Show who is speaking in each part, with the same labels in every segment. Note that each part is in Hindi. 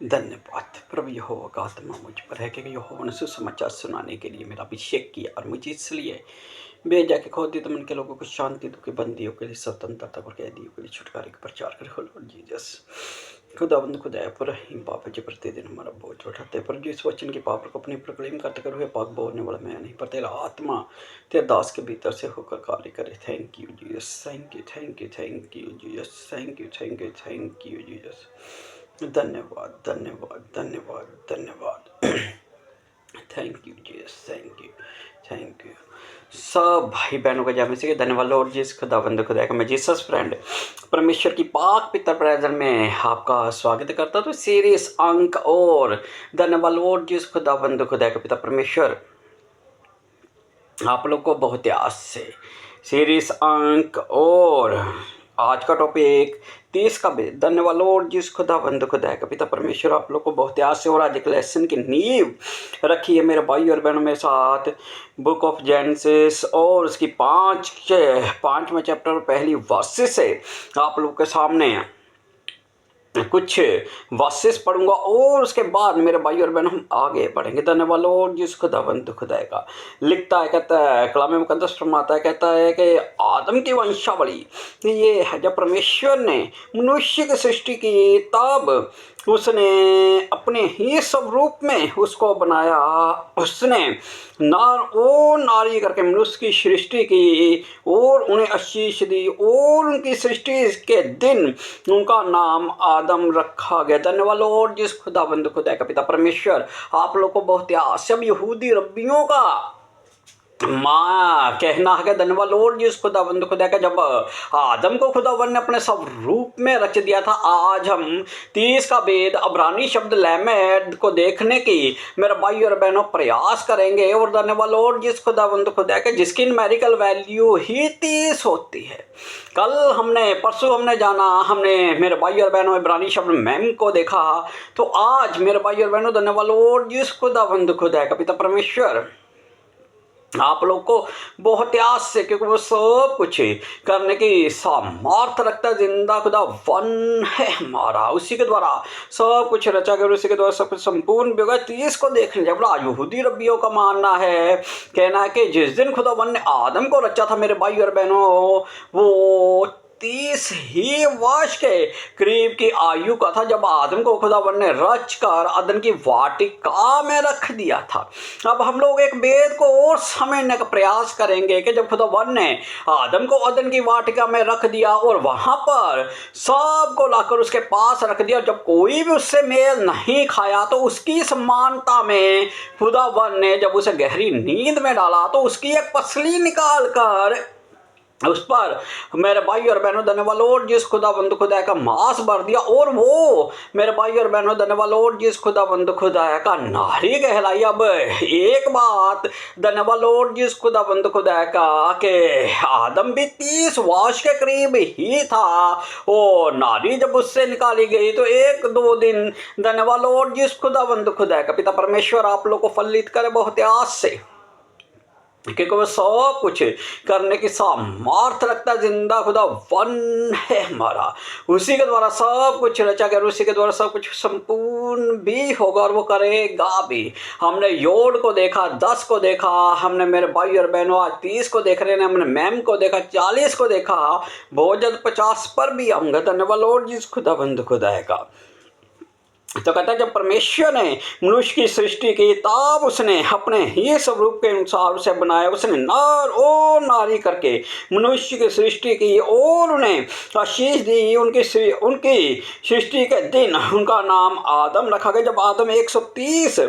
Speaker 1: धन्यवाद प्रभु यहोवा का आत्मा मुझ पर है कि यहोवा ने सुसमाचार सुनाने के लिए मेरा अभिषेक किया और मुझे इसलिए भेजा कि खोदित मन के लोगों को शांति दो, के बंदियों के लिए स्वतंत्रता और कैदियों के लिए छुटकारे का प्रचार करे। लॉर्ड जीसस खुदावंद खुदाया पर इन पाप जो प्रतिदिन हमारा बोझ उठाते पर जो इस वचन के पाप को अपने प्रक्लेम करते कर हुए पाक बोलने वाला मैं नहीं, पर तेरा आत्मा तेरे दास के भीतर से होकर कार्य करे। Thank you Jesus, thank you thank you thank you Jesus, thank you thank you thank you Jesus. धन्यवाद धन्यवाद धन्यवाद धन्यवाद। Thank you Jesus, thank you सब भाई बहनों का जय मसीह के धन्यवाद। लॉर्ड जीसस खुदावंद खुदा का मैं जीसस फ्रेंड परमेश्वर की पाक पितर प्रेजेंट में आपका स्वागत करता हूँ। तो सीरीज अंक और धन्यवाद लॉर्ड जीसस खुदावंद खुदा का पिता परमेश्वर आप लोग को बहुत आस से सीरीज अंक और आज का टॉपिक 30 का भी धन्यवाद लॉर्ड जिस खुदावंद खुदा का पिता परमेश्वर आप लोग को बहुत आस से और आज एक लेसन की नींव रखी है मेरे भाई और बहनों में साथ बुक ऑफ जेनेसिस और उसकी पांचवा चैप्टर पहली वर्सेस से आप लोग के सामने कुछ वर्सेस पढ़ूंगा और उसके बाद मेरे भाई और बहन हम आगे बढ़ेंगे। धन्यवाद लॉर्ड जिस खुदावंद खुदा का लिखता है, कहता है कलाम मुकद्दस फरमाता है, कहता है कि आदम की वंशावली ये है जब परमेश्वर ने मनुष्य की सृष्टि की तब उसने अपने ही स्वरूप में उसको बनाया। उसने नार और नारी करके मनुष्य की सृष्टि की और उन्हें आशीष दी और उनकी सृष्टि के दिन उनका नाम आदम रखा गया। धन्यवाद लॉर्ड जिस खुदावंद खुदा का पिता परमेश्वर आप लोग को बहुत सब यहूदी रब्बियों का माँ कहना है। धन्यवाद लॉर्ड जिस खुदावंद खुदा का जब आदम को खुदावन ने अपने स्वरूप में रच दिया था। आज हम 30 का वेद अब्रानी शब्द लैमेड को देखने की मेरे भाई और बहनों प्रयास करेंगे। और धन्यवाद लॉर्ड जिस खुदावंद खुदा का जिसकी न्यूमेरिकल वैल्यू ही 30 होती है। कल परसों हमने जाना, हमने मेरे भाई और बहनों इब्रानी शब्द मैम को देखा। तो आज मेरे भाई और बहनों धन्यवाद लॉर्ड जिस खुदावंद खुदा का पिता परमेश्वर आप लोग को बहुत आस से, क्योंकि वो सब कुछ करने की सामर्थ्य रखता है। जिंदा खुदा वन है हमारा, उसी के द्वारा सब कुछ रचा गया, उसी के द्वारा सब कुछ संपूर्ण भी होगा। 30 को देखने जब यहूदी रब्बियों का मानना है, कहना है कि जिस दिन खुदा वन ने आदम को रचा था मेरे भाई और बहनों, वो 30 ही वर्ष के करीब की आयु का था जब आदम को खुदावन ने रच कर अदन की वाटिका में रख दिया था। अब हम लोग एक वेद को और समझने का प्रयास करेंगे कि जब खुदावन ने आदम को अदन की वाटिका में रख दिया और वहां पर सबको लाकर उसके पास रख दिया, जब कोई भी उससे मेल नहीं खाया तो उसकी समानता में खुदावन ने जब उसे गहरी नींद में डाला तो उसकी एक पसली निकाल कर उस पर मेरे भाई और बहनों धन्यवाद लॉर्ड जिस खुदावंद खुदा का मांस भर दिया। और वो मेरे भाई और बहनों धन्यवाद लॉर्ड जिस खुदावंद खुदा का नारी कहलाई। अब एक बात धन्यवाद लॉर्ड जिस खुदावंद खुदा का के आदम भी 30 वर्ष के करीब ही था और नारी जब उससे निकाली गई तो 1-2 दिन धन्यवाद लॉर्ड जिस खुदावंद खुदा का पिता परमेश्वर आप लोग को फलित करे बहुत आस से, क्योंकि वो सब कुछ करने की सामर्थ्य रखता। जिंदा खुदा वन है हमारा, उसी के द्वारा सब कुछ रचा गया, उसी के द्वारा सब कुछ संपूर्ण भी होगा और वो करेगा भी। हमने योड को देखा, 10 को देखा, हमने मेरे भाई और बहनों आज 30 को देख रहे हैं, हमने मैम को देखा, 40 को देखा, बहुत जल्द 50 पर भी आऊंगा। धन्यवाद लॉर्ड जिस खुदाबंद खुदा का। तो कहता है जब परमेश्वर ने मनुष्य की सृष्टि की तब उसने अपने ही स्वरूप के अनुसार उसे बनाया। उसने नर और नारी करके मनुष्य की सृष्टि की और उन्हें आशीष दी। उनकी सृष्टि के दिन उनका नाम आदम रखा गया। जब आदम 130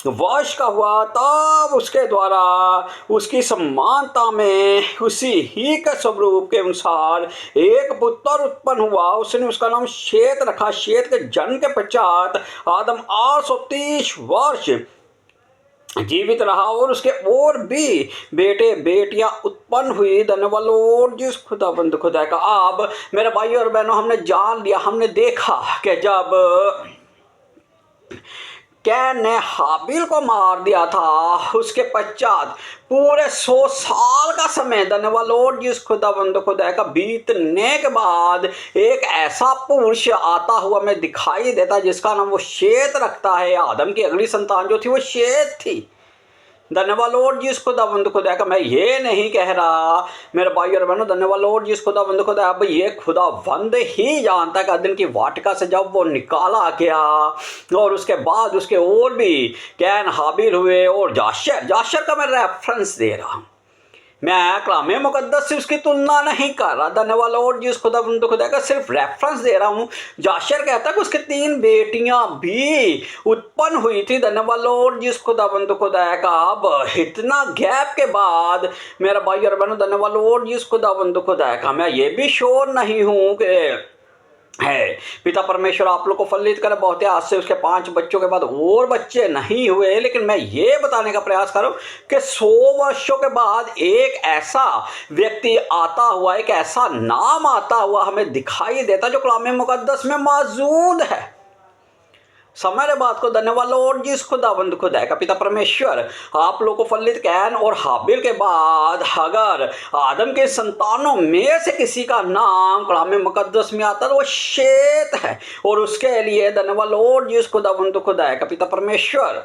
Speaker 1: वर्ष का हुआ तब उसके द्वारा उसकी समानता में उसी ही के स्वरूप के अनुसार एक पुत्र उत्पन्न हुआ। उसने उसका नाम शेत रखा। शेत के जन्म के पश्चात आदम 830 वर्ष जीवित रहा और उसके और भी बेटे बेटियां उत्पन्न हुई। धन्यवाद लॉर्ड जिस खुदाबंद खुदा का। अब मेरे भाई और बहनों हमने जान लिया, हमने देखा कि जब कैन ने हाबिल को मार दिया था, उसके पश्चात पूरे 100 साल का समय धन्यवाद लॉर्ड जिस खुदावंद खुदा का बीतने के बाद एक ऐसा पुरुष आता हुआ मैं दिखाई देता जिसका नाम वो शेत रखता है। आदम की अगली संतान जो थी वो शेत थी। धन्यवाद लॉर्ड जिस खुदावंद खुदा का मैं ये नहीं कह रहा मेरे भाई और बहनों, धन्यवाद लॉर्ड जिस खुदावंद खुदा, अब ये खुदावंद ही जानता है दिन की वाटिका से जब वो निकाला गया और उसके बाद उसके और भी कैन हाबिल हुए और जाशर का मैं रेफरेंस दे रहा हूँ। मैं कलाम मुकद्दस से उसकी तुलना नहीं कर रहा। धन्यवाद लॉर्ड जिस खुदा का सिर्फ रेफरेंस दे रहा हूँ। जाशर कहता है कि उसके 3 बेटियां भी उत्पन्न हुई थी। धन्यवाद लॉर्ड जिस खुदा का अब इतना गैप के बाद मेरा भाई और बहनों, धन्यवाद लॉर्ड जिस खुदा का मैं ये भी श्योर नहीं हूँ कि है पिता परमेश्वर आप लोग को फलित करे। बहुत आज से उसके 5 बच्चों के बाद और बच्चे नहीं हुए, लेकिन मैं ये बताने का प्रयास करूं कि 100 वर्षों के बाद एक ऐसा व्यक्ति आता हुआ, एक ऐसा नाम आता हुआ हमें दिखाई देता जो कलाम मुकद्दस में मौजूद है। समय बात को धन्यवाद लॉर्ड जिस खुदावंद खुदा का पिता परमेश्वर आप लोग को फलित कैन और हाबिल के बाद अगर आदम के संतानों में से किसी का नाम कलाम मुकद्दस में आता तो वो शेत है। और उसके लिए धन्यवाद लॉर्ड जिस खुदावंद खुदा का पिता परमेश्वर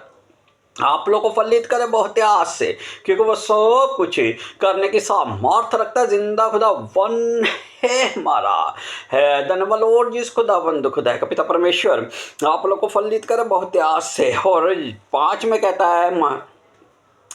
Speaker 1: आप लोग को फलित करे बहुत आस से, क्योंकि वो सब कुछ करने की सामर्थ रखता है। जिंदा खुदा वन है हमारा है। धन्यवाद लॉर्ड जिस खुदावंद खुदा का पिता परमेश्वर आप लोग को फलित करे बहुत आस से। और 5 में कहता है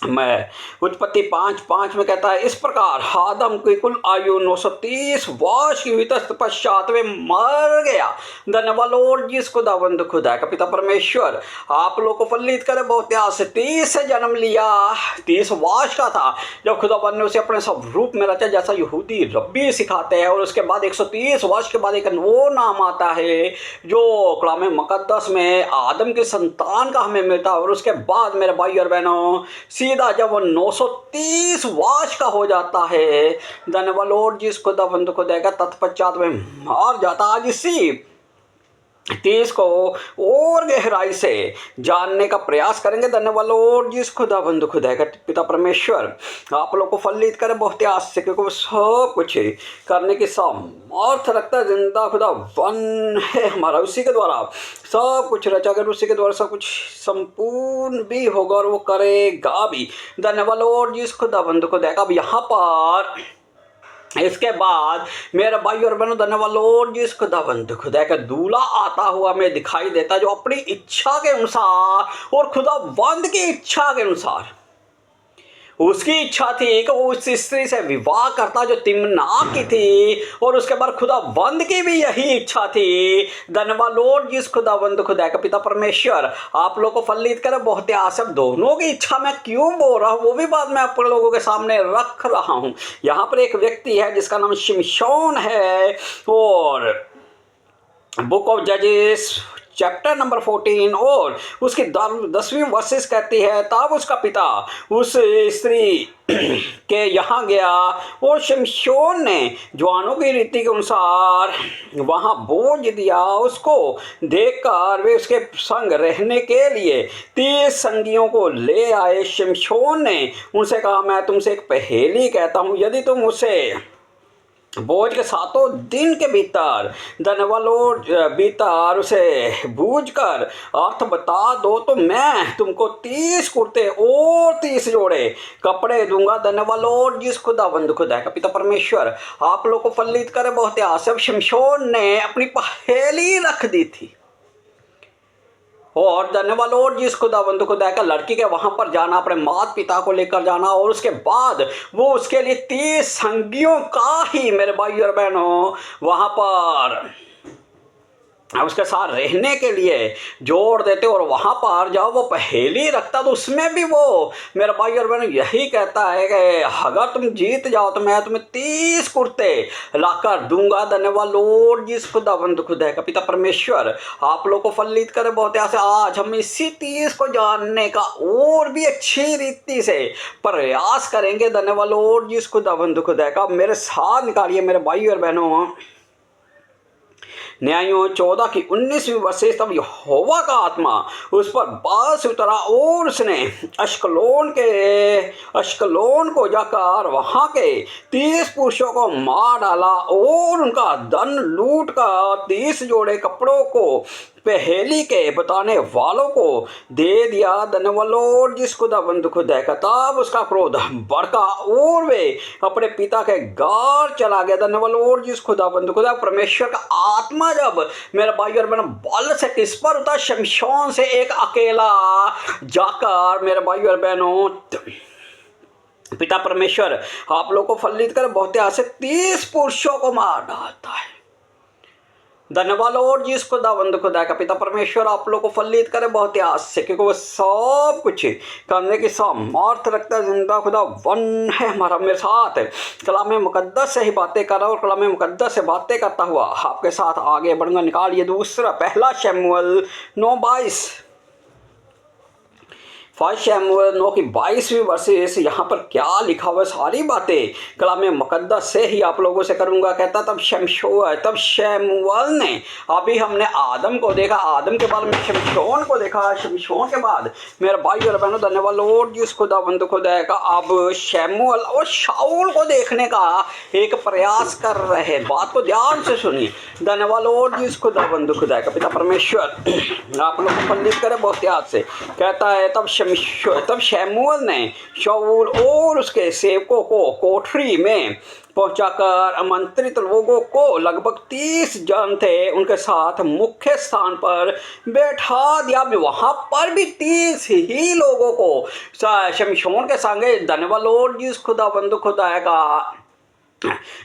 Speaker 1: मैं उत्पत्ति 5:5 में कहता है इस प्रकार आदम की कुल आयु 930 वर्ष की हुई तत्पश्चात वे मर गया। धन्यवाद लॉर्ड जिस खुदावंद खुदा का पिता परमेश्वर आप लोग को फलित करे बहुत आस से। 30 से जन्म लिया, 30 वर्ष का था जब खुदावंद ने उसे अपने स्वरूप में रचा जैसा यहूदी रब्बी सिखाते हैं। और उसके बाद 130 वर्ष के बाद एक वो नाम आता है जो कलाम मुकद्दस में आदम के संतान का हमें मिलता है। और उसके बाद मेरे भाई और बहनों सीधा जब वो 930 वर्ष का हो जाता है, धन्यवाद लॉर्ड जिस खुदावंद खुदा का तत्पश्चात में मार जाता। आज इसी 30 को और गहराई से जानने का प्रयास करेंगे। धन्यवाद लॉर्ड जिस खुदावंद खुदा का पिता परमेश्वर आप लोग को फलित करे बहुत आस से, क्योंकि वो सब कुछ करने की सामर्थ रखता है। जिंदा खुदा वन है हमारा, उसी के द्वारा सब कुछ रचा कर, उसी के द्वारा सब कुछ संपूर्ण भी होगा और वो करेगा भी। धन्यवाद लॉर्ड जिस खुदावंद खुदा का। अब यहाँ पर इसके बाद मेरा भाई और बहनों, धन्यवाद लॉर्ड जिस खुदावंद खुदा का दूल्हा आता हुआ हमें दिखाई देता जो अपनी इच्छा के अनुसार और खुदावंद की इच्छा के अनुसार, उसकी इच्छा थी कि वो उस स्त्री से विवाह करता जो तिम्ना की थी। और उसके बाद खुदावंद की भी यही इच्छा थी। धन्यवाद लॉर्ड जिस खुदावंद खुदा का पिता परमेश्वर आप लोग को फलित करे बहुत आस। दोनों की इच्छा मैं क्यों बोल रहा हूँ वो भी बात मैं आप लोगों के सामने रख रहा हूँ। यहाँ पर एक व्यक्ति है जिसका नाम शिमशोन है और बुक ऑफ जजेस चैप्टर नंबर 14 और उसकी 10वीं वर्सेस कहती है तब उसका पिता उस स्त्री के यहाँ गया और शिमशोन ने जवानों की रीति के अनुसार वहाँ बोझ दिया। उसको देखकर वे उसके संग रहने के लिए 30 संगियों को ले आए। शिमशोन ने उनसे कहा मैं तुमसे एक पहेली कहता हूँ, यदि तुम उसे बोझ के 7 दिन के भीतर धन्यवाद लॉर्ड भीतर उसे बूझ कर अर्थ बता दो तो मैं तुमको 30 कुर्ते और 30 जोड़े कपड़े दूंगा। धन्यवाद लॉर्ड जिस खुदावंद खुदा का पिता परमेश्वर आप लोग को फलित करे बहुत आस। शिमशोन ने अपनी पहेली रख दी थी और धन्यवाद लॉर्ड जिस खुदावंद खुदा का लड़की के वहां पर जाना, अपने माता पिता को लेकर जाना और उसके बाद वो उसके लिए 30 संगियों का ही मेरे भाई और बहनों वहां पर उसके साथ रहने के लिए जोड़ देते। और वहाँ पर जब वो पहेली रखता तो उसमें भी वो मेरा भाई और बहन यही कहता है कि अगर तुम जीत जाओ तो मैं तुम्हें 30 कुर्ते लाकर दूंगा। धन्यवाद लॉर्ड जिस खुदावंद खुदा का पिता परमेश्वर आप लोग को फलित करे बहुत आस। आज हम इसी 30 को जानने का और भी अच्छी रीति से प्रयास करेंगे। धन्यवाद लॉर्ड जिस खुदावंद खुदा का। मेरे साथ निकालिए मेरे भाई और बहनों न्यायों 14 की 19वीं वर्षे तब यहोवा का आत्मा उस पर बाल से उतरा और उसने अश्कलोन को जाकर वहां के 30 पुरुषों को मार डाला और उनका धन लूट कर 30 जोड़े कपड़ों को पहेली के बताने वालों को दे दिया। धन्यवाद जिस खुदाबंद खुदा का तब उसका क्रोध भड़का और वे अपने पिता के घर चला गया। धन्यवाद जिस खुदाबंद खुदा परमेश्वर का आत्मा जब मेरे भाई और बहनों बल से किस पर उतर शमशोन से एक अकेला जाकर मेरे भाई और बहनों पिता परमेश्वर आप लोगों को फलित कर बहुत से 30 पुरुषों को मार डालता है। धन्यवाद और जिस खुदावंद खुदा का पिता परमेश्वर आप लोग को फलित करे बहुत ही आस से, क्योंकि वो सब कुछ करने की सामर्थ रखता है। जिंदा खुदा वन है हमारा मेरे साथ कलाम मुकद्दस से ही बातें कर रहा और कलाम मुकद्दस से बातें करता हुआ आपके साथ आगे बढ़ूंगा। निकालिए दूसरा पहला शमूएल 9:22 फर्स्ट शमूएल 9 की 22वीं वर्सेस यहाँ पर क्या लिखा हुआ सारी बातें कलाम मुकद्दस से ही आप लोगों से करूँगा। कहता तब शमूएल ने अभी हमने आदम को देखा, आदम के बाद में शमशोन को देखा, शमशोन के बाद मेरे भाई और बहनों धन्यवाद लॉर्ड जिस खुदाबंद खुदा का अब शमूएल और शाऊल को देखने का एक प्रयास कर रहे हैं। बात को ध्यान से सुनिए। धन्यवाद लॉर्ड जिस खुदाबंद खुदा का पिता परमेश्वर आप लोग को फलित करे बहुत याद से। कहता है तब शमूएल ने शाऊल और उसके सेवकों को कोठरी में पहुंचाकर आमंत्रित लोगों को लगभग 30 जन थे उनके साथ मुख्य स्थान पर बैठा दिया। वहां पर भी 30 ही लोगों को शमशोन के संगे धन्यवाद लॉर्ड जिस खुदाबंद खुदा का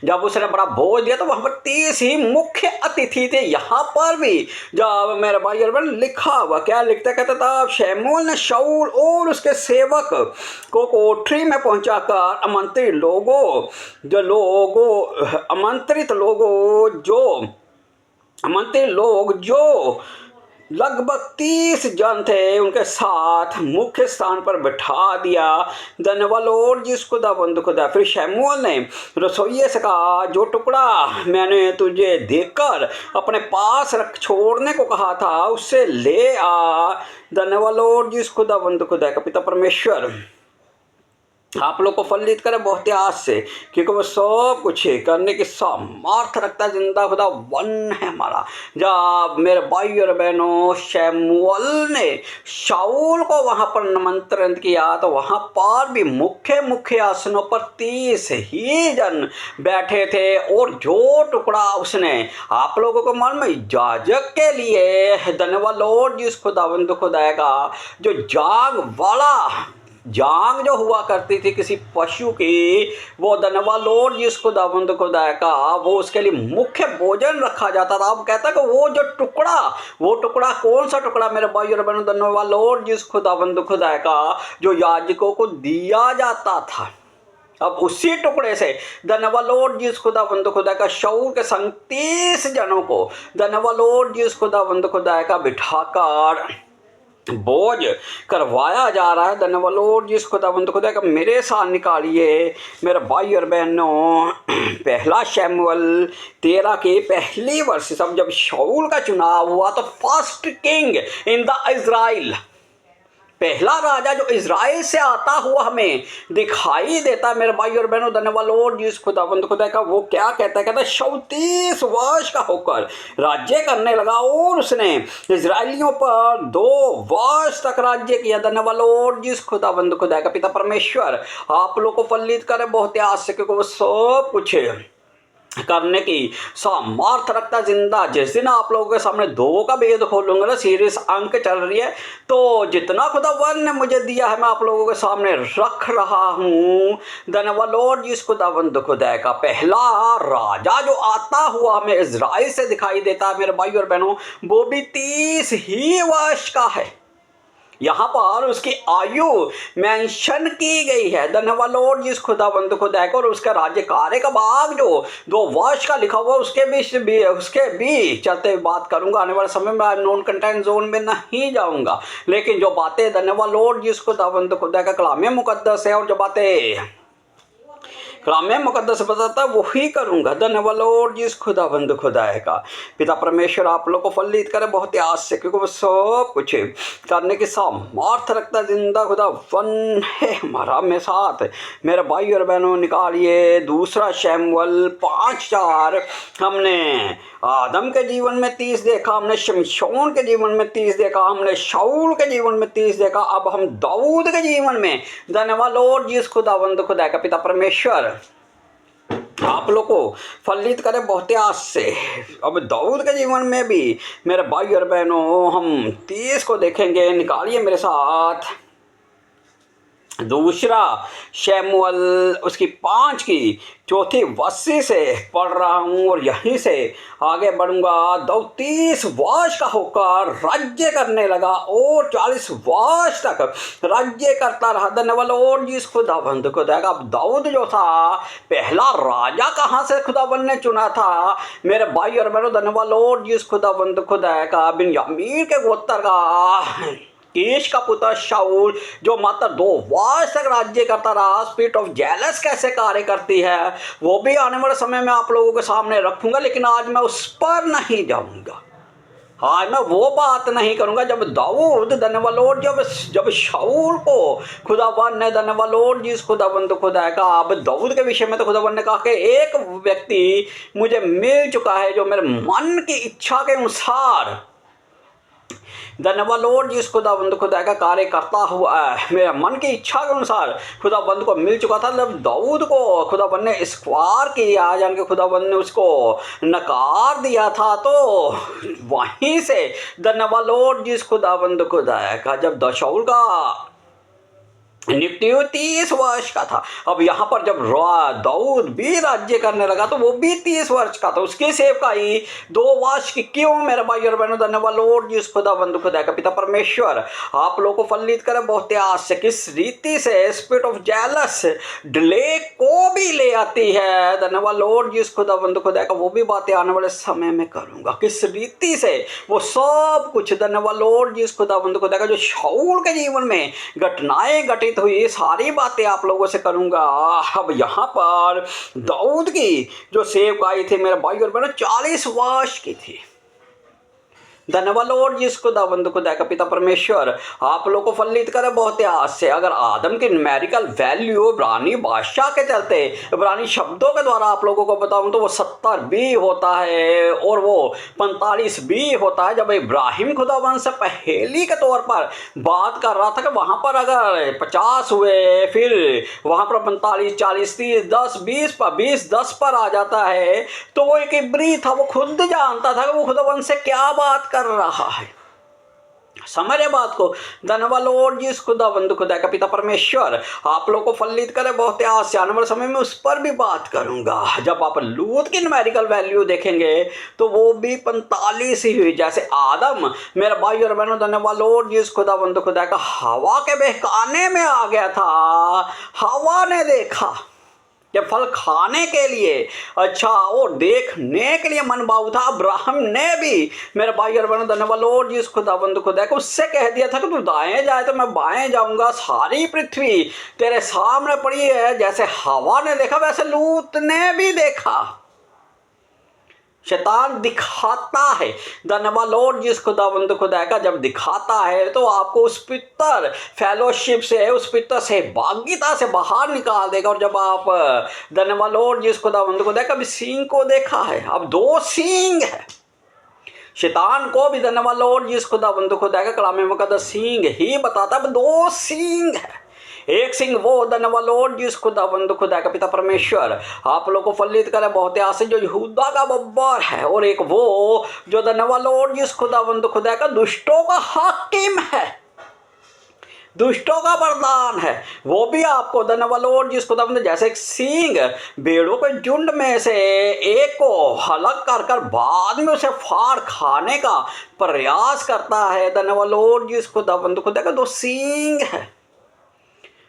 Speaker 1: जब उसने बड़ा भोज दिया तो वहां पर 30 ही मुख्य अतिथि थे। यहाँ पर भी जब मेरे भाई और बहन लिखा हुआ क्या लिखता कहता था शमूएल ने शाऊल और उसके सेवक को कोठरी में पहुंचाकर आमंत्रित लोग जो लगभग 30 जन थे उनके साथ मुख्य स्थान पर बैठा दिया। धन्यवाद लॉर्ड जिस खुदाबंद खुदा। फिर शमूएल ने रसोइये से कहा जो टुकड़ा मैंने तुझे देखकर अपने पास रख छोड़ने को कहा था उससे ले आ। धन्यवाद लॉर्ड जिस खुदाबंद खुदा का पिता परमेश्वर आप लोग को फलित करे बहुत आस से, क्योंकि वो सब कुछ करने की सामर्थ रखता है। जिंदा खुदा वन है हमारा। जब मेरे भाई और बहनों शमूएल ने शाऊल को वहां पर निमंत्रण किया तो वहां पर भी मुख्य आसनों पर 30 ही जन बैठे थे और जो टुकड़ा उसने आप लोगों को मन में याजक के लिए धन्यवाद लॉर्ड जिस खुदावंद खुदा का जो जांग जो हुआ करती थी किसी पशु की, वो धन्यवाद लॉर्ड जिस खुदावंद खुदा का वो उसके लिए मुख्य भोजन रखा जाता था। अब कहता है कि वो टुकड़ा कौन सा टुकड़ा मेरे भाई और बहनों धन्यवाद लॉर्ड जिस खुदावंद खुदा का जो याजकों को दिया जाता था। अब उसी टुकड़े से धन्यवाद लॉर्ड जिस खुदावंद खुदा का शाऊल के संग 30 जनों को धन्यवाद लॉर्ड जिस खुदावंद खुदा का बिठाकर बोझ करवाया जा रहा है। धन्यवाद लॉर्ड जिस खुदावंद खुदा का मेरे साथ निकालिए मेरे भाई और बहनों पहला शमूएल 13 के पहली वर्ष सब जब शाऊल का चुनाव हुआ तो first king in the Israel पहला राजा जो इज़राइल से आता हुआ हमें दिखाई देता है। मेरे भाई और बहनों धन्यवाद लॉर्ड जिस खुदावंद खुदा का वो क्या कहता है, कहता है शाऊल 30 वर्ष का होकर राज्य करने लगा और उसने इजराइलियों पर 2 वर्ष तक राज्य किया। धन्यवाद लॉर्ड जिस खुदावंद खुदा का पिता परमेश्वर आप लोग को फलित करे बहुत आस से, क्योंकि वो सब कुछ करने की सामर्थ रखता जिंदा। जिस दिन आप लोगों के सामने 2 का भेद खोलूंगा ना, सीरीज अंक चल रही है, तो जितना खुदावन ने मुझे दिया है मैं आप लोगों के सामने रख रहा हूँ। धन्यवाद लॉर्ड जिस खुदावंद खुदा का पहला राजा जो आता हुआ हमें इज़राइल से दिखाई देता है मेरे भाई और बहनों, वो भी 30 ही वर्ष का है। यहाँ पर उसकी आयु मेंशन की गई है। धन्यवाद लॉर्ड जिस खुदावंद खुदा को, और उसका राज्य कार्य का भाग जो 2 वर्ष का लिखा हुआ उसके भी चलते बात करूंगा। आने वाले समय में नॉन कंटेंट जोन में नहीं जाऊंगा, लेकिन जो बातें धन्यवाद लॉर्ड जिस खुदावंद खुदा का कलाम मुकद्दस है और जो बातें कलाम मुकद्दस बताता है वही करूँगा। धन्यवाद लॉर्ड जिस खुदाबंद खुदाए का। पिता परमेश्वर आप लोग को फलित करे बहुत ही आस से, क्योंकि वो सब कुछ करने की सामर्थ रखता है। जिंदा खुदा वन है हमारा में साथ। मेरे भाई और बहनों निकालिए दूसरा शमूएल 5:4। हमने आदम के जीवन में 30 देखा, हमने शमशोन के जीवन में 30 देखा, हमने शाऊल के जीवन में 30 देखा, अब हम दाऊद के जीवन में। धन्यवाद लॉर्ड जिस खुदाबंद खुदा का। पिता परमेश्वर आप लोग को फलित करे बहुत आस से। अब दाऊद के जीवन में भी मेरे भाई और बहनों हम 30 को देखेंगे। निकालिए मेरे साथ दूसरा शमूएल उसकी 5 की 4थी वस्सी से पढ़ रहा हूँ और यहीं से आगे बढ़ूंगा। दाऊद 30 वर्ष का होकर राज्य करने लगा और 40 वर्ष तक राज्य करता रहा। धन्यवाद और जिस खुदाबंद को देगा। अब दाऊद जो था पहला राजा कहाँ से खुदाबंद ने चुना था मेरे भाई और बहनों। धन्यवाद और जिस खुदाबंद को देगा बिन्यामीन के गोत्र का कीश का पुत्र शाऊल, जो मात्र 2 वर्ष तक राज्य करता रहा। स्पिरिट ऑफ जेलस कैसे कार्य करती है वो भी आने वाले समय में आप लोगों के सामने रखूंगा, लेकिन आज मैं उस पर नहीं जाऊंगा। आज मैं वो बात नहीं करूंगा जब दाऊद धन्यवाद जब शाऊल को खुदाबंद ने धन्यवाद जिस खुदाबंद खुदा का। अब दाऊद के विषय में तो खुदाबंद ने कहा कि एक व्यक्ति मुझे मिल चुका है जो मेरे मन की इच्छा के अनुसार धन्यवाद लॉर्ड जिस खुदाबंद खुदा का कार्य करता हुआ मेरा मन की इच्छा के अनुसार खुदाबंद को मिल चुका था। जब दाऊद को खुदाबंद ने इस्कवार किया, यानी कि खुदाबंद ने उसको नकार दिया था, तो वहीं से धन्यवाद लॉर्ड जिस खुदाबंद खुदा का जब शाऊल का नियुक्ति 30 वर्ष का था। अब यहाँ पर जब दाऊद भी राज्य करने लगा तो वो भी 30 वर्ष का था। उसकी सेवकाई 2 वर्ष की क्यों मेरे भाई और बहनों। धन्यवाद लॉर्ड जिस खुदाबंद खुदा का। पिता परमेश्वर आप लोगों को फलित करे बहुत आस से। किस रीति से स्पिरिट ऑफ जेलस डिले को भी ले आती है। धन्यवाद लॉर्ड जिस खुदाबंद खुदा का। वो भी बातें आने वाले समय में करूंगा किस रीति से वो सब कुछ। धन्यवाद लॉर्ड जिस खुदाबंद खुदा का जो शाऊल के जीवन में घटनाएं घटित हुई सारी बातें आप लोगों से करूंगा। अब यहाँ पर दाऊद की जो सेवकाई थी मेरे भाई और बहनों 40 वर्ष की थी। धन्यवाद लॉर्ड जिस खुदाबंद खुदा का। पिता परमेश्वर आप लोग को फलित करे बहुत आस से। अगर आदम की न्यूमेरिकल वैल्यू इब्रानी भाषा के चलते इब्रानी शब्दों के द्वारा आप लोगों को बताऊं तो वो 70 भी होता है और वो 45 भी होता है। जब इब्राहिम खुदाबंद से पहेली के तौर पर बात कर रहा था कि वहाँ पर अगर 50 हुए, फिर वहाँ पर 45, 40, 30, 10, 20 पर 20, 10 पर आ जाता है, तो वो एक इब्री था। वो खुद जानता था कि वो खुदाबंद से क्या बात कर रहा है। समझे बात को। धन्यवाद लॉर्ड जिस खुदाबंद खुदा का। पिता परमेश्वर आप लोग को फलित करे बहुत आस से। आने वाले समय में उस पर भी बात करूंगा। जब आप लूत की न्यूमेरिकल वैल्यू देखेंगे तो वो भी 45 ही हुई जैसे आदम मेरे भाई और बहनों। धन्यवाद लॉर्ड जिस खुदाबंद खुदा का हवा के बहकाने में आ गया था। हवा ने देखा कि फल खाने के लिए अच्छा और देखने के लिए मन भाव था। अब्राहम ने भी मेरे भाई और बहनों धन्यवाद लॉर्ड जिस खुदाबंद खुदा को उससे कह दिया था कि तू दाएं जाए तो मैं बाएं जाऊंगा। सारी पृथ्वी तेरे सामने पड़ी है। जैसे हवा ने देखा वैसे लूत ने भी देखा। शैतान दिखाता है। धन्यवाद लॉर्ड जिस खुदाबंद खुदा का। जब दिखाता है तो आपको उस पितर फेलोशिप से, उस पितर से भाग्यता से बाहर निकाल देगा। और जब आप धन्यवाद लॉर्ड जिस खुदाबंद खुदा का भी सींग को देखा है, अब 2 सींग है शैतान को भी। धन्यवाद लॉर्ड जिस खुदाबंद खुदा का। कलाम मुकद्दस सींग ही बताता है, 2 सींग है। एक सिंह वो धन्यवाद लॉर्ड जिस खुदाबंद खुदा का। पिता परमेश्वर आप लोग को फलित करे बहुत आस से जो यहूदा का बब्बर है, और एक वो जो धन्यवाद लॉर्ड जिस खुदाबंद खुदा का दुष्टों का हाकिम है, दुष्टों का वरदान है। वो भी आपको धन्यवाद लॉर्ड जिस खुदाबंद। जैसे एक सींग भेड़ों के झुंड में से एक को अलग कर बाद में उसे फाड़ खाने का प्रयास करता है। धन्यवाद लॉर्ड जिस खुदाबंद खुदा का 2 सींग है।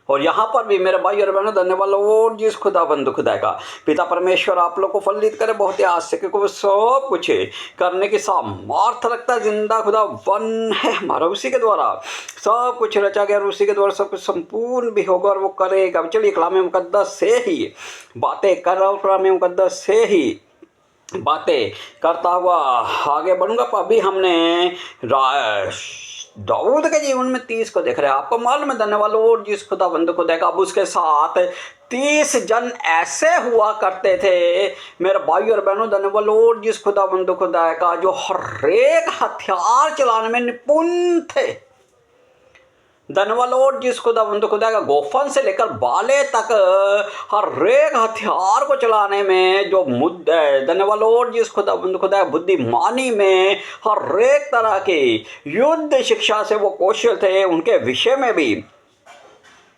Speaker 1: और यहाँ पर भी मेरे भाई और बहनों धन्यवाद लॉर्ड जिस खुदाबंद खुदा का पिता परमेश्वर आप लोग को फलित करे बहुत ही आशा क्योंकि वो सब कुछ करने की सामर्थ रखता है। जिंदा खुदा वन है हमारा, उसी के द्वारा सब कुछ रचा गया और उसी के द्वारा सब कुछ संपूर्ण भी होगा और वो करेगा। चलिए कलाम मुकद्दस से ही बातें कर रहा हूँ, कलाम मुकद्दस से ही बातें करता हुआ आगे बढ़ूंगा। अभी हमने दाऊद के जीवन में 30 को देख रहे हैं। आपको मालूम है धन्यवाद और जिस खुदाबंद को देखा, अब उसके साथ 30 जन ऐसे हुआ करते थे मेरे भाई और बहनों धन्यवाद और जिस खुदाबंद खुदा का जो हर एक हथियार चलाने में निपुण थे। धन्यवाद लॉर्ड जिस खुदाबंद खुदा का गोफन से लेकर बाले तक हर एक हथियार को चलाने में जो मुद्दे, धन्यवाद लॉर्ड जिस खुदाबंद खुदा बुद्धिमानी में हर एक तरह की युद्ध शिक्षा से वो कौशल थे, उनके विषय में भी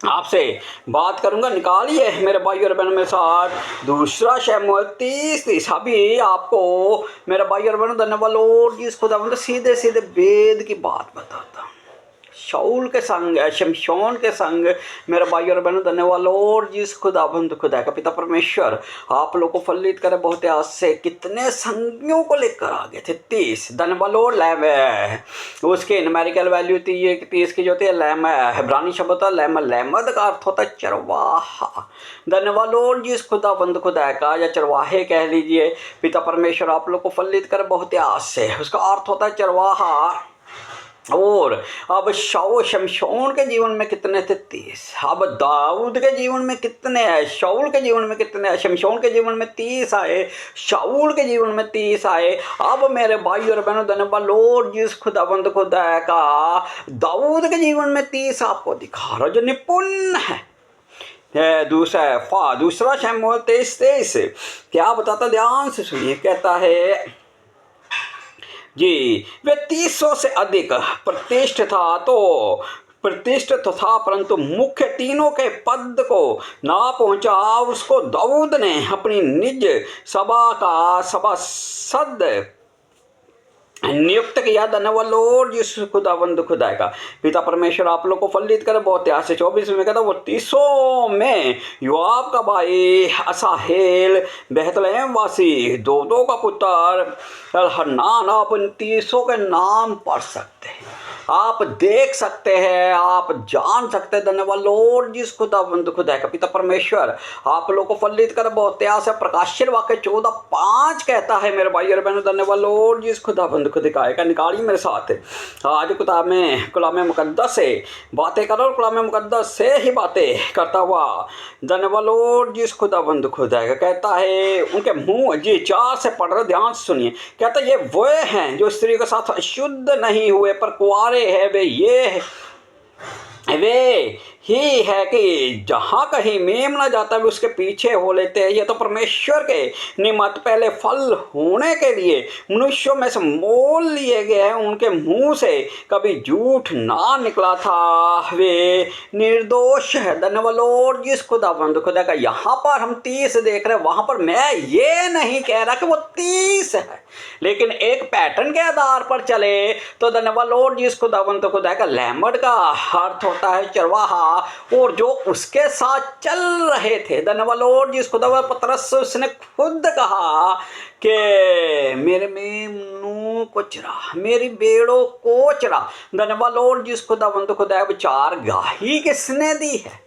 Speaker 1: आपसे बात करूंगा। निकालिए मेरे भाई और बहनों मेरे साथ दूसरा शमूएल 30 अभी आपको मेरे भाई और बहनों धन्यवाद लॉर्ड जिस खुदाबंद सीधे सीधे वेद की बात बताता हूँ। शाऊल के संग, शमशोन के संग मेरे भाई और बहनों धन्यवाद लॉर्ड जिस खुदाबंद खुदा का पिता परमेश्वर आप लोग को फलित करे बहुत आज से कितने संगियों को लेकर आ गए थे 30। धन्यवाद लॉर्ड लैम है उसके न्यूमेरिकल वैल्यू थी ये 30 की जो होती है लैम है, इब्रानी शब्द होता है लैम, लैमद का अर्थ होता है चरवाहा। धन्यवाद लॉर्ड जिस खुदाबंद खुदा का या चरवाहे कह लीजिए, पिता परमेश्वर आप लोग को फलित करे बहुत आज से, उसका अर्थ होता है चरवाहा। और अब शमशोन के जीवन में कितने थे 30, अब दाऊद के जीवन में कितने हैं, शाऊल के जीवन में कितने हैं, शमशोन के जीवन में 30 आए, शाऊल के जीवन में 30 आए। अब मेरे भाई और बहनों धन्यवाद लॉर्ड जिस खुदाबंद खुदा का दाऊद के जीवन में 30 आपको दिखा रहा जो निपुण है। दूसरा शमूएल 23 क्या बताता, ध्यान से सुनिए। कहता है जी वे 300 से अधिक प्रतिष्ठित था परंतु मुख्य तीनों के पद को ना पहुंचा। उसको दाऊद ने अपनी निज सभा का सभासद नियुक्त किया। धन्यवाद लॉर्ड जिस खुदाबंद खुदा का पिता परमेश्वर आप लोग को फलित करे बहुत आज से 24 में कहता वो 300 में योआब का भाई असाहेल बेहतलेहम वासी दो का पुत्र हन्नान। आप इन 300 के नाम पढ़ सकते हैं, आप देख सकते हैं, आप जान सकते हैं। धन्यवाद लॉर्ड जिस खुदाबंद खुदा का पिता परमेश्वर आप लोग को फलित करे बहुत आस है। प्रकाशित वाक्य 14:5 कहता है मेरे भाई और बहनों धन्यवाद लॉर्ड जिस खुदाबंद खुदा का निकाली मेरे साथ आज कलाम मुकद्दस से बातें करो, कलाम मुकद्दस से ही बातें करता हुआ धन्यवाद लॉर्ड जिस खुदाबंद खुदा का कहता है उनके मुंह जी 4 से पढ़ रहे, ध्यान सुनिए। कहता ये वो हैं जो स्त्री के साथ अशुद्ध नहीं हुए पर कुंवारे है, वे ही है कि जहाँ कहीं मेम ना जाता है उसके पीछे हो लेते हैं। ये तो परमेश्वर के निमित्त पहले फल होने के लिए मनुष्यों में से मोल लिए गए हैं, उनके मुंह से कभी झूठ ना निकला था, वे निर्दोष है। धन्यवाद लॉर्ड जिस खुदाबंद खुदा का यहाँ पर हम 30 देख रहे हैं, वहाँ पर मैं ये नहीं कह रहा कि वो 30 है, लेकिन एक पैटर्न के आधार पर चले तो धन्यवाद लॉर्ड जिस खुदाबंद खुदा का लैमड का अर्थ होता है चरवाहा और जो उसके साथ चल रहे थे। धन्यवाद लॉर्ड जिस खुदा पतरस उसने खुद कहा कि मेरे मेमनों को चरा, मेरी भेड़ों को चरा। धन्यवाद लॉर्ड जिस खुदाबंद खुदा विचार गाही किसने दी है,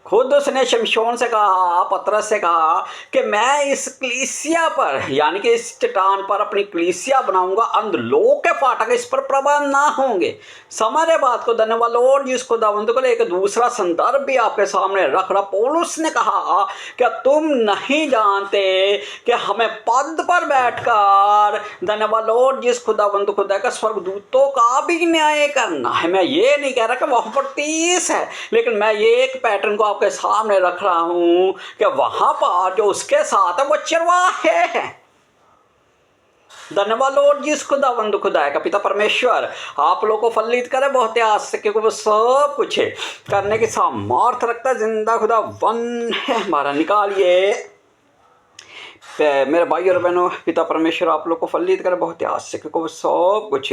Speaker 1: खुद उसने शमशोन से कहा, पतरस से कहा कि मैं इस कलीसिया पर यानी कि इस चट्टान पर अपनी कलीसिया बनाऊंगा, अंधलोक के फाटक इस पर प्रबल ना होंगे। समझे बात को। धन्यवाद लॉर्ड जिस खुदावंद को। एक दूसरा संदर्भ भी आपके सामने रख रहा। पौलुस ने कहा क्या तुम नहीं जानते कि हमें पद पर बैठकर धन्यवाद लॉर्ड जिस खुदावंद खुदा का स्वर्गदूतों का भी न्याय करना है। मैं ये नहीं कह रहा कि वहां पर 30 है, लेकिन मैं ये एक पैटर्न को आपके सामने रख रहा हूं कि वहां पर जो उसके साथ है वो चरवाहे हैं। धन्यवाद लॉर्ड जिस खुदावंद खुदा का पिता परमेश्वर आप लोगों को फलित करे बहुत आज से, क्योंकि वो सब कुछ करने की सामर्थ रखता है। जिंदा खुदा वन है हमारा। निकालिए मेरे भाई और बहनों, पिता परमेश्वर आप लोग को फलित करे बहुत आस से, क्योंकि वो सब कुछ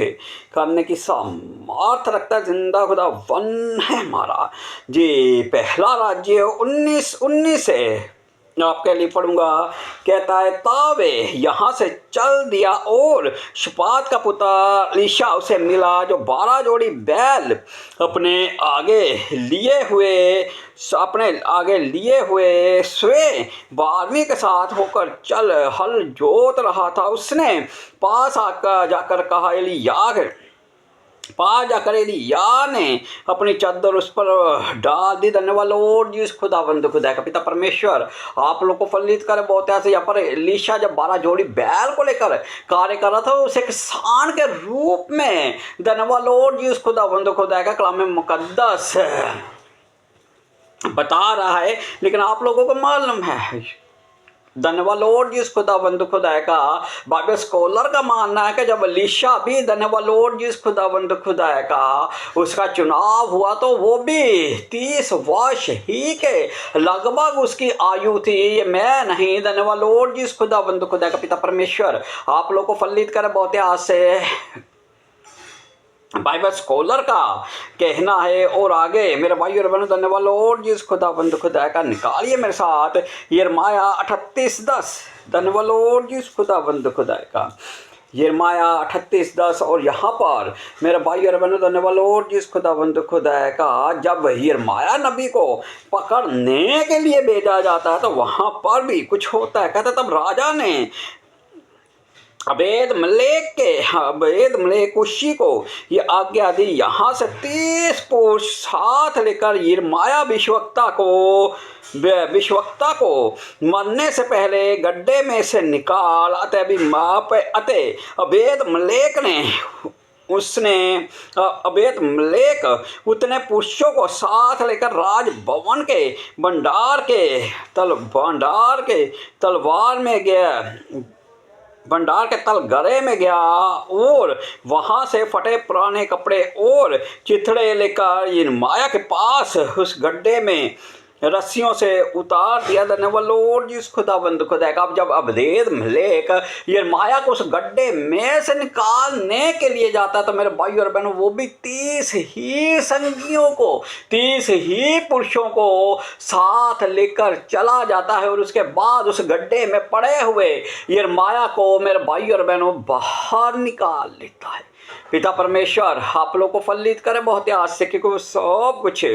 Speaker 1: करने की सामर्थ रखता है। जिंदा खुदा वन है हमारा जी। पहला राज्य 19:19 है, आपके लिए पढ़ूंगा। कहता है, तावे यहाँ से चल दिया और शपात का पुत्र एलीशा उसे मिला, जो 12 जोड़ी बैल अपने आगे लिए हुए स्वयं 12वीं के साथ होकर चल हल जोत रहा था। उसने पास आकर जाकर कहा, एलिय्याह ने अपनी चादर उस पर डाल दी। धन्यवाद लॉर्ड जी, खुदावंद खुदा का पिता परमेश्वर आप लोग को फलित करे बहुत ऐसे। यहाँ पर एलीशा जब 12 जोड़ी बैल को लेकर कार्य कर रहा था, उसे किसान के रूप में धन्यवाद लॉर्ड जी खुदावंद खुदा का कलाम मुकद्दस बता रहा है। लेकिन आप लोगों को मालूम है, धन्यवाद लॉर्ड जी खुदावंद खुदा का बाइबल स्कॉलर का मानना है कि जब एलीशा भी धन्यवाद लॉर्ड जी खुदावंद खुदा का उसका चुनाव हुआ, तो वो भी 30 वर्ष ही के लगभग उसकी आयु थी। ये मैं नहीं, धन्यवाद लॉर्ड जी खुदावंद खुदा का पिता परमेश्वर आप लोग को फलित करे बहुत आस से बाइबल स्कॉलर का कहना है। और आगे मेरे भाई और बहनों, धन्यवाद लॉर्ड जी खुदावंद खुदा का निकालिए मेरे साथ यिर्मयाह 38:10। धन्यवाद लॉर्ड जी खुदावंद खुदा का यिर्मयाह 38:10। और यहाँ पर मेरे भाई और बहनों, धन्यवाद लॉर्ड जी खुदावंद खुदा का जब यिर्मयाह नबी को पकड़ने के लिए भेजा जाता है, तो वहाँ पर भी कुछ होता है। कहता तब राजा ने अबेद मलेक कुशी को ये आज्ञा दी, यहाँ से 30 पुरुष साथ लेकर यिर्मयाह विश्वक्ता को मरने से पहले गड्ढे में से निकाल। अबेद मलेक उतने पुरुषों को साथ लेकर राजभवन के भंडार के तलघरे में गया और वहां से फटे पुराने कपड़े और चिथड़े लेकर यिर्मयाह के पास उस गड्ढे में रस्सियों से उतार दिया। धन्यवाद लॉर्ड जी खुदावंद खुदा का। अब जब अबेद मलेक यिर्मयाह को उस गड्ढे में से निकालने के लिए जाता, तो मेरे भाई और बहनों, वो भी 30 ही संगियों को 30 ही पुरुषों को साथ लेकर चला जाता है। और उसके बाद उस गड्ढे में पड़े हुए यिर्मयाह को मेरे भाई और बहनों बाहर निकाल लेता है। पिता परमेश्वर आप लोग को फलित करे बहुत आस से, क्योंकि वो सब कुछ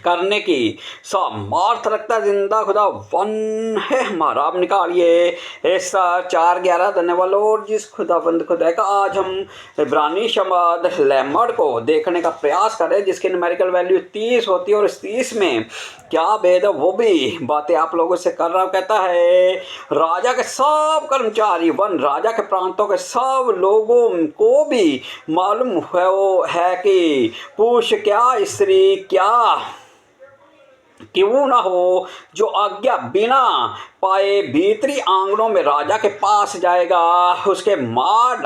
Speaker 1: करने की सामर्थ रखता जिंदा खुदा वन है हमारा। अब निकालिए ऐसा 4:11। धन्यवाद लॉर्ड जी खुदावंद खुदा का। आज हम इब्रानी शब्द लैमड को देखने का प्रयास करें, जिसकी न्यूमेरिकल वैल्यू 30 होती है। और इस 30 में क्या भेद है, वो भी बातें आप लोगों से कर रहा हूँ। कहता है, राजा के सब कर्मचारी राजा के प्रांतों के सब लोगों को भी मालूम है कि पुरुष क्या स्त्री क्या क्यों ना हो, जो आज्ञा बिना पाए भीतरी आंगनों में राजा के पास जाएगा, उसे मार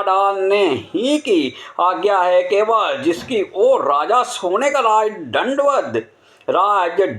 Speaker 1: डालने ही की आज्ञा है। केवल जिसकी ओर राजा सोने का राज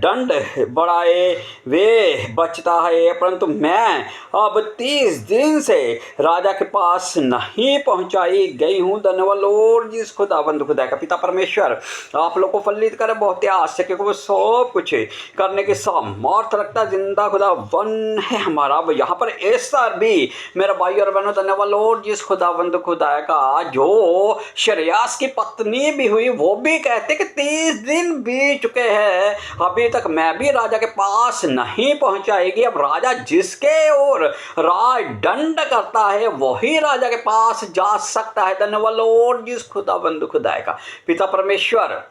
Speaker 1: दंड बढ़ाए वे बचता है। परंतु मैं अब 30 दिन से राजा के पास नहीं पहुंचाई गई हूँ। धन्यवाद लॉर्ड जी खुदावंद खुदा का। पिता परमेश्वर आप लोग को फलित करे बहुत आस से, क्योंकि वो सब कुछ करने के सामर्थ रखता जिंदा खुदा वन है हमारा। अब यहाँ पर एस्तर भी मेरा भाई और बहनों, धन्यवाद लॉर्ड जी खुदावंद खुदा का, जो शरियास की पत्नी भी हुई, वो भी कहते कि 30 दिन बीत चुके हैं, अभी तक मैं भी राजा के पास नहीं पहुंचाएगी। अब राजा जिसके ओर राज दंड करता है वही राजा के पास जा सकता है। धन्यवाद लॉर्ड जी खुदावंद खुदा का। पिता परमेश्वर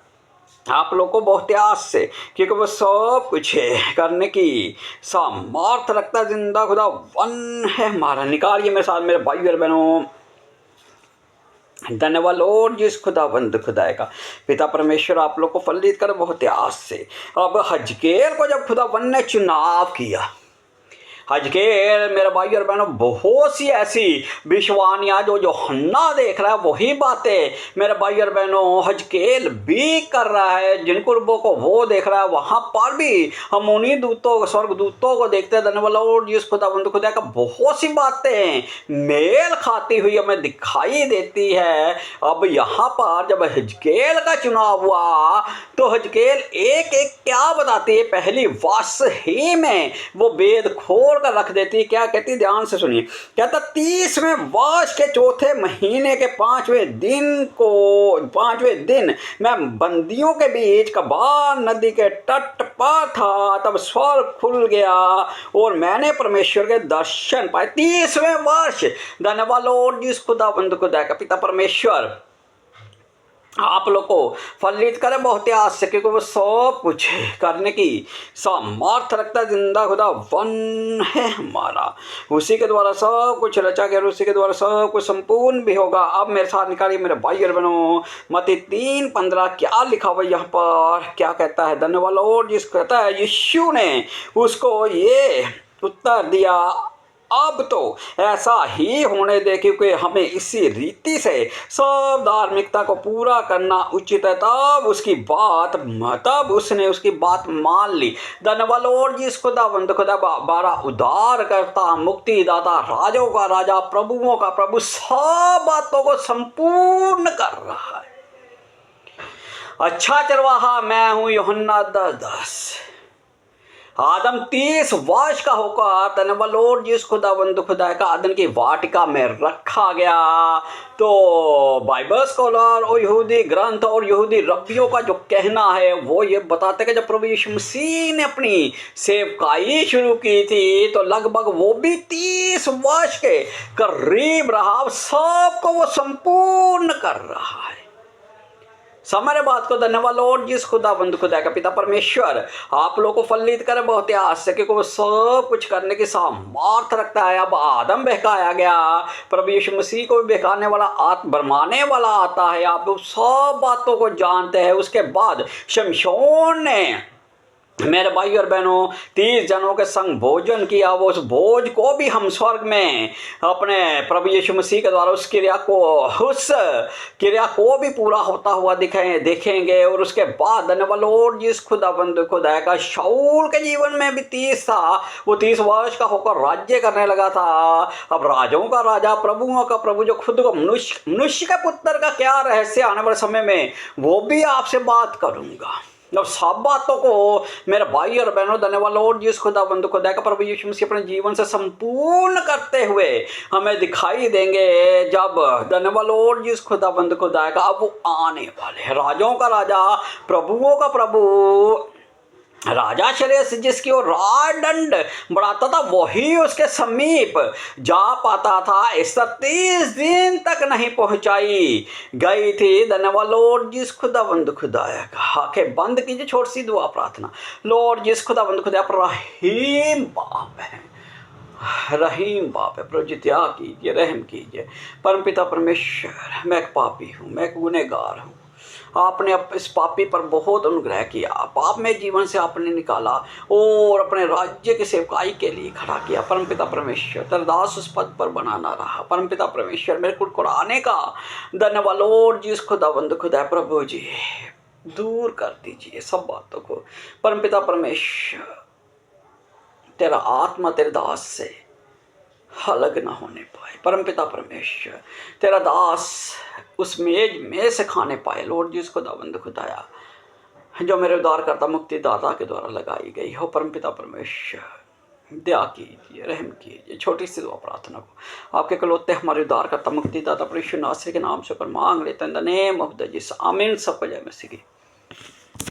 Speaker 1: आप लोग को बहुत आस से, क्योंकि वो सब कुछ करने की सामर्थ रखता जिंदा खुदा वन है हमारा। निकालिए मेरे साथ मेरे भाई और बहनों, धन्यवाद लॉर्ड जी खुदावंद खुदा का। पिता परमेश्वर आप लोग को फलित कर बहुत आस से। अब हजकेल को जब खुदावन ने चुनाव किया, हजकेल मेरे भाई और बहनों बहुत सी ऐसी विश्वानियाँ जो यूहन्ना देख रहा है वही बातें मेरे भाई और बहनों हजकेल भी कर रहा है। जिन कुर्बों को वो देख रहा है वहाँ पर भी हम उन्हीं दूतों स्वर्ग दूतों को देखते हैं। धन्यवाद लॉर्ड जिस खुदा का बहुत सी बातें मेल खाती हुई हमें दिखाई देती है। अब यहाँ पर जब हजकेल का चुनाव हुआ तो हजकेल एक एक क्या बताती है, पहली वर्ष ही में वो वेद खोल कर रख देती है। क्या कहती, ध्यान से सुनिए। कहता 30वें वर्ष के चौथे महीने के 5वें दिन मैं बंदियों के बीच कबार नदी के तट पर था, तब स्वर्ग खुल गया और मैंने परमेश्वर के दर्शन पाए। 30वें वर्ष। धन्यवाद लॉर्ड जिस खुदा का पिता परमेश्वर आप लोग को फलित करे बहुत आस से, क्योंकि वो सब कुछ करने की सामर्थ रखता। जिंदा खुदा वन है हमारा, उसी के द्वारा सब कुछ रचा गया, उसी के द्वारा सब कुछ संपूर्ण भी होगा। अब मेरे साथ निकालिए मेरे भाई और बहनों मत्ती 3:15 क्या लिखा हुआ यहाँ पर, क्या कहता है। धन्यवाद लॉर्ड जिस कहता है, यीशु ने उसको ये उत्तर दिया, अब तो ऐसा ही होने दे, क्योंकि हमें इसी रीति से सब धार्मिकता को पूरा करना उचित है। तब उसने उसकी बात मान ली। धन्यवाद लॉर्ड जिस खुदा बारा उद्धार करता, मुक्ति दाता, राजों का राजा, प्रभुओं का प्रभु, सब बातों को संपूर्ण कर रहा है। अच्छा चरवाहा मैं हूँ, यूहन्ना 10:10। आदम 30 वर्ष का होकर धन्यवाद लॉर्ड जिस खुदा का आदम की वाटिका में रखा गया। तो बाइबल स्कॉलर और यहूदी ग्रंथ और यहूदी रब्बियों का जो कहना है वो ये बताते कि जब प्रभु यीशु मसीह ने अपनी सेवकाई शुरू की थी तो लगभग वो भी 30 वर्ष के करीब रहा। सबको वो संपूर्ण कर रहा है। समझ बात को। धन्यवाद लॉर्ड जिस खुदा का पिता परमेश्वर आप लोगों को फलित करे बहुत आस से, क्योंकि वो सब कुछ करने की सामर्थ रखता है। अब आदम बहकाया गया, प्रभु यीशु मसीह को भी बहकाने वाला भरमाने वाला आता है। आप लोग सब बातों को जानते हैं। उसके बाद शमशोन ने मेरे भाई और बहनों 30 जनों के संग भोजन किया। वो उस भोज को भी हम स्वर्ग में अपने प्रभु यीशु मसीह के द्वारा उस क्रिया को भी पूरा होता हुआ देखेंगे। और उसके बाद धन्यवाद लॉर्ड जिस खुदा का शाऊल के जीवन में भी 30 था। वो 30 वर्ष का होकर राज्य करने लगा था। अब राजों का राजा, प्रभुओं का प्रभु, जो खुद को मनुष्य के पुत्र का क्या रहस्य आने वाले समय में वो भी आपसे बात करूंगा। अब सब बातों को मेरे भाई और बहनों धन्यवाद लॉर्ड जिस खुदा का प्रभु यीशु मसीह अपने जीवन से संपूर्ण करते हुए हमें दिखाई देंगे। जब धन्यवाद लॉर्ड जिस खुदा का अब वो आने वाले हैं, राजाओं का राजा, प्रभुओं का प्रभु, राजा श्रेष्ठ जिसकी ओर राज दंड बढ़ाता था वही उसके समीप जा पाता था। 30 दिन तक नहीं पहुंचाई गई थी। धन्यवाद लॉर्ड जिस खुदा का आंखें बंद कीजिए, छोटी सी दुआ प्रार्थना। लॉर्ड जिस खुदा पर रहीम बाप है, रहीम बाप है, प्रभु जी दया कीजिए, रहम कीजिए। परमपिता परमेश्वर मैं एक पापी हूँ, मैं एक गुनहगार हूँ। आपने इस पापी पर बहुत अनुग्रह किया, पाप में जीवन से आपने निकाला और अपने राज्य की सेवकाई के लिए खड़ा किया। परमपिता परमेश्वर तेरा दास उस पद पर बनाना रहा। परमपिता परमेश्वर मेरे कुड़कुड़ाने का धन्यवाद लॉर्ड जिस खुदा प्रभु जी दूर कर दीजिए सब बातों को। परमपिता परमेश्वर तेरा आत्मा तेरे दास से अलग ना होने पाए। परमपिता परमेश्वर तेरा दास उस मेज में से खाने पाए। लॉर्ड जिस खुदाया जो मेरे उद्धारकर्ता मुक्तिदाता के द्वारा लगाई गई हो। परमपिता परमेश्वर दया कीजिए, रहम कीजिए। छोटी सी दुआ प्रार्थना को आपके कलौते हमारे उद्धारकर्ता मुक्तिदाता प्रभु यीशु नासरी के नाम से पर मांग लेते हैं। In the name of the Jesus, आमीन। सबको जय मसीह की।